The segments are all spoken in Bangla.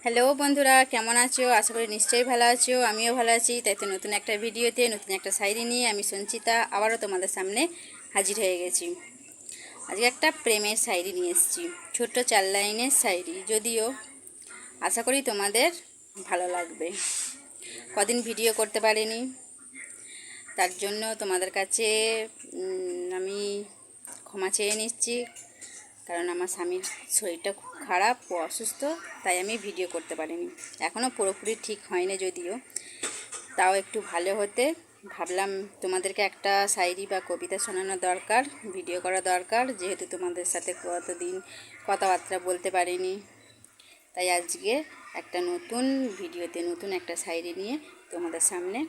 হ্যালো বন্ধুরা, কেমন আছো? আশা করি নিশ্চয়ই ভালো আছো। আমিও ভালো আছি। তাই তো নতুন একটা ভিডিওতে নতুন একটা শায়রি নিয়ে আমি সঞ্চিতা আবারও তোমাদের সামনে হাজির হয়ে গেছি। আজকে একটা প্রেমের শায়রি নিয়ে এসেছি, ছোট্ট 4 লাইনের শায়রি। যদিও আশা করি তোমাদের ভালো লাগবে। কদিন ভিডিও করতে পারিনি, তার জন্য তোমাদের কাছে আমি ক্ষমা চেয়ে নিচ্ছি। কারণ আমার স্বামীর শরীরটা খুব খারাপ ও অসুস্থ, তাই আমি ভিডিও করতে পারিনি। এখনও পুরোপুরি ঠিক হয়নি, যদিও তাও একটু ভালো হতে ভাবলাম তোমাদেরকে একটা শায়রি বা কবিতা শোনানো দরকার, ভিডিও করা দরকার, যেহেতু তোমাদের সাথে কতদিন কথাবার্তা বলতে পারিনি। তাই আজকে একটা নতুন ভিডিওতে নতুন একটা শায়রি নিয়ে তোমাদের সামনে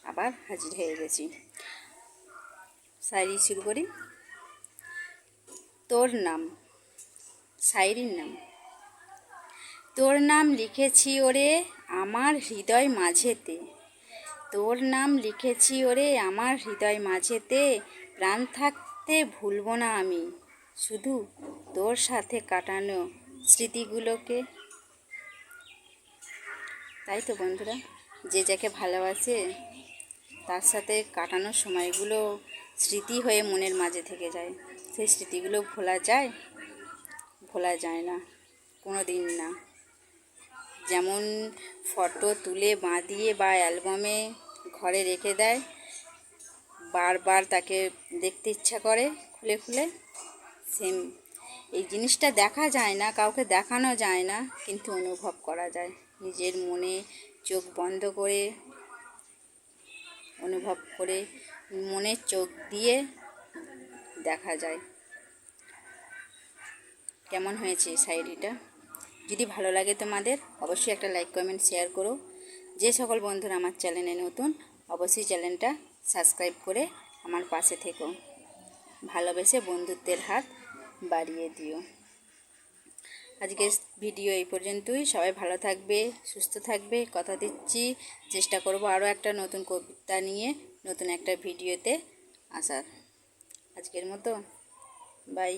আবার হাজির হয়ে গেছি। শায়রি শুরু করি। তোর নাম, শায়রির নাম। তোর নাম লিখেছি ওরে আমার হৃদয় মাঝেতে, তোর নাম লিখেছি ওরে আমার হৃদয় মাঝেতে, প্রাণ থাকতে ভুলব না আমি শুধু তোর সাথে কাটানো স্মৃতিগুলোকে। তাই তো বন্ধুরা, যে যাকে ভালোবাসে তার সাথে কাটানোর সময়গুলো স্মৃতি হয়ে মনের মাঝে থেকে যায়। সেই স্মৃতিগুলো ভোলা যায়? ভোলা যায় না, কোনো দিন না। যেমন ফটো তুলে বাঁধিয়ে বা অ্যালবামে ঘরে রেখে দেয়, বারবার তাকে দেখতে ইচ্ছা করে খুলে খুলে, সেম এই জিনিসটা দেখা যায় না, কাউকে দেখানো যায় না, কিন্তু অনুভব করা যায়। নিজের মনে চোখ বন্ধ করে অনুভব করে, মনের চোখ দিয়ে দেখা যায়। কেমন হয়েছে শায়রিটা? যদি ভালো লাগে তোমাদের অবশ্যই একটা লাইক কমেন্ট শেয়ার করো। যে সকল বন্ধুরা আমার চ্যানেলে নতুন, অবশ্যই চ্যানেলটা সাবস্ক্রাইব করে আমার পাশে থেকো। ভালোবেসে বন্ধুত্বের হাত বাড়িয়ে দিও। আজকের ভিডিও এই পর্যন্তই। সবাই ভালো থাকবে, সুস্থ থাকবে, কথা দিচ্ছি। চেষ্টা করব আরও একটা নতুন কবিতা নিয়ে নতুন একটা ভিডিওতে আসার। আজকের মতো বাই।